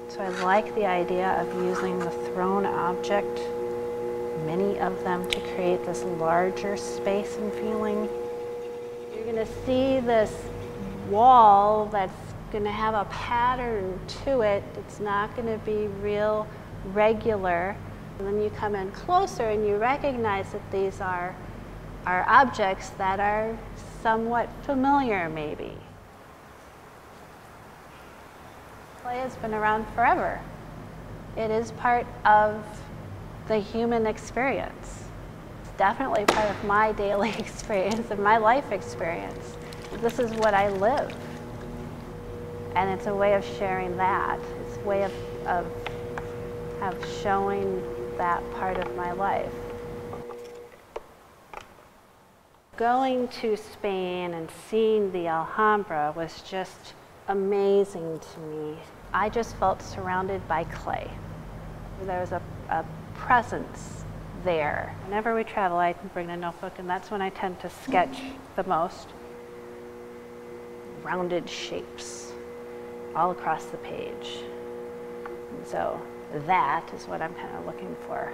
So I like the idea of using the thrown object, many of them, to create this larger space and feeling. You're going to see this wall that's going to have a pattern to it. It's not going to be real regular. And then you come in closer and you recognize that these are objects that are somewhat familiar, maybe. Clay has been around forever. It is part of the human experience. It's definitely part of my daily experience and my life experience. This is what I live. And it's a way of sharing that. It's a way of showing that part of my life. Going to Spain and seeing the Alhambra was just amazing to me. I just felt surrounded by clay. There was a presence there. Whenever we travel, I bring a notebook, and that's when I tend to sketch the most. Rounded shapes all across the page. And so that is what I'm kind of looking for.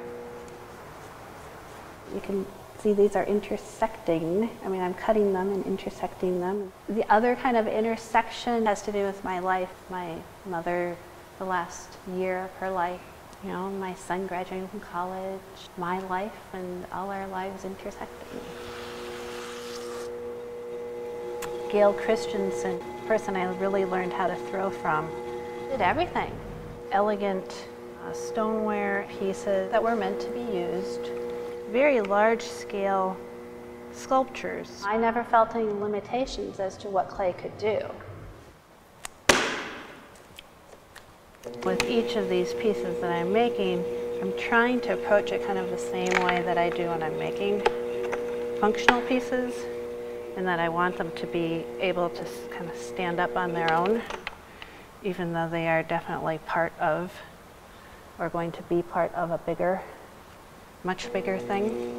You can see these are intersecting. I mean, I'm cutting them and intersecting them. The other kind of intersection has to do with my life. My mother, the last year of her life, you know, my son graduating from college, my life and all our lives intersecting. Gail Christensen, the person I really learned how to throw from, did everything. Elegant stoneware pieces that were meant to be used. Very large-scale sculptures. I never felt any limitations as to what clay could do. With each of these pieces that I'm making, I'm trying to approach it kind of the same way that I do when I'm making functional pieces, and that I want them to be able to kind of stand up on their own, even though they are definitely part of, or going to be part of, a bigger, much bigger thing.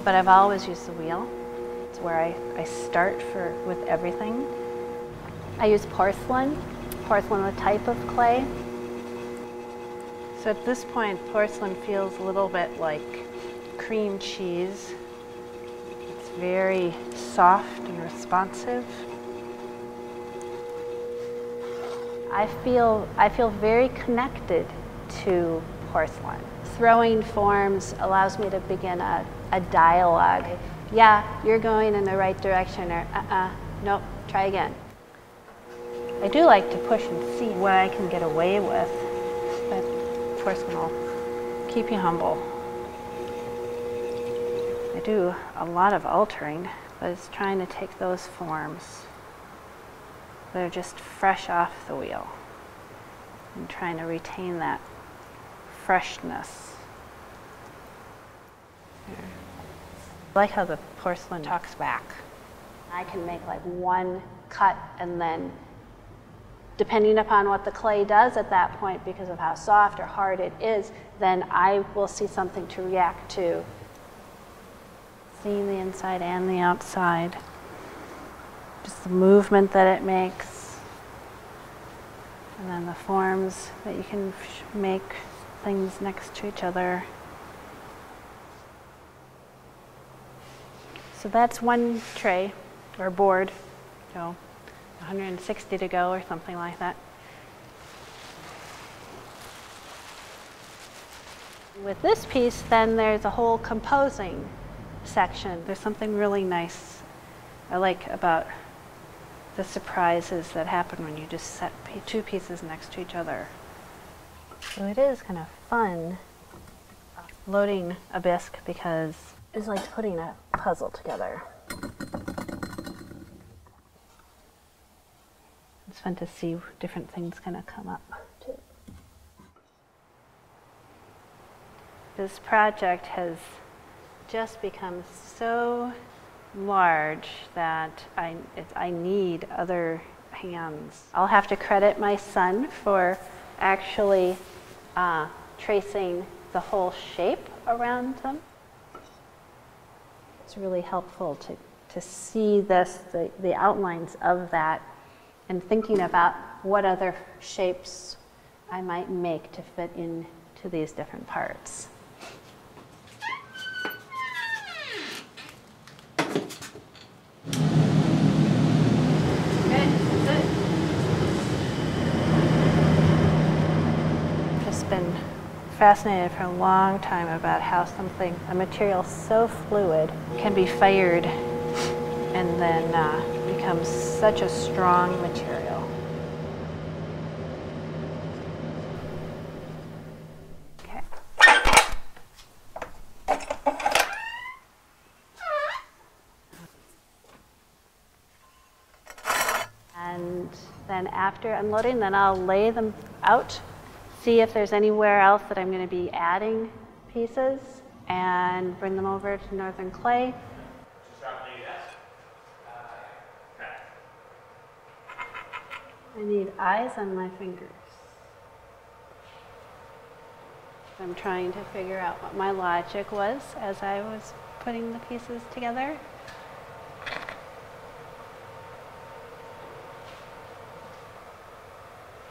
But I've always used the wheel. It's where I start with everything. I use porcelain, a type of clay. So at this point, porcelain feels a little bit like cream cheese. It's very soft and responsive. I feel very connected to porcelain. Throwing forms allows me to begin a dialogue. Yeah, you're going in the right direction, or nope, try again. I do like to push and see what I can get away with, but porcelain will keep you humble. I do a lot of altering, but it's trying to take those forms that are just fresh off the wheel and trying to retain that freshness. I like how the porcelain talks back. I can make like one cut, and then depending upon what the clay does at that point, because of how soft or hard it is, then I will see something to react to. Seeing the inside and the outside. Just the movement that it makes. And then the forms that you can make things next to each other. So that's one tray, or board, so 160 to go or something like that. With this piece, then there's a whole composing section. There's something really nice I like about the surprises that happen when you just set two pieces next to each other. So it is kind of fun loading a bisque, because it's like putting a puzzle together. It's fun to see different things kind of come up too. This project has just become so large that I need other hands. I'll have to credit my son for actually tracing the whole shape around them. It's really helpful to see the outlines of that and thinking about what other shapes I might make to fit into these different parts. Been fascinated for a long time about how a material so fluid can be fired and then becomes such a strong material. Okay. And then after unloading, then I'll lay them out, see if there's anywhere else that I'm going to be adding pieces, and bring them over to Northern Clay. I need eyes on my fingers. I'm trying to figure out what my logic was as I was putting the pieces together.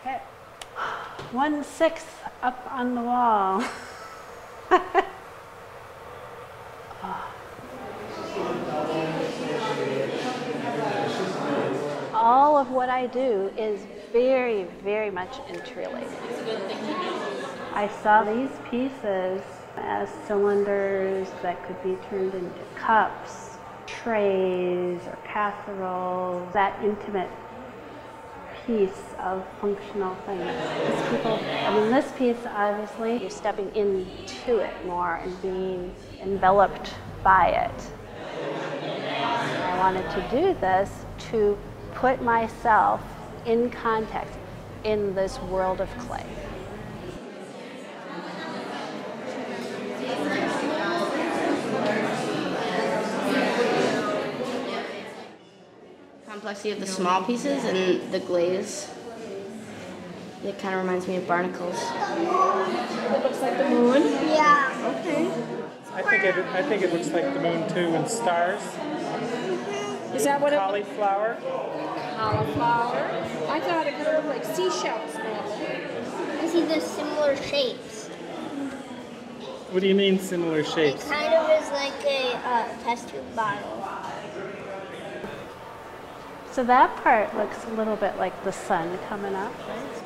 Okay. 1/6 up on the wall. All of what I do is very, very much interrelated. I saw these pieces as cylinders that could be turned into cups, trays, or casseroles, that intimate piece of functional things. This piece, obviously, you're stepping into it more and being enveloped by it. I wanted to do this to put myself in context in this world of clay. Complexity of the small pieces and the glaze. It kind of reminds me of barnacles. It looks like the moon? Yeah. Okay. I think it looks like the moon too, and stars. Is that what Cauliflower. Cauliflower? I thought it looked like seashells. I see the similar shapes. What do you mean similar It shapes? kind of is like a test tube bottle. So that part looks a little bit like the sun coming up, right?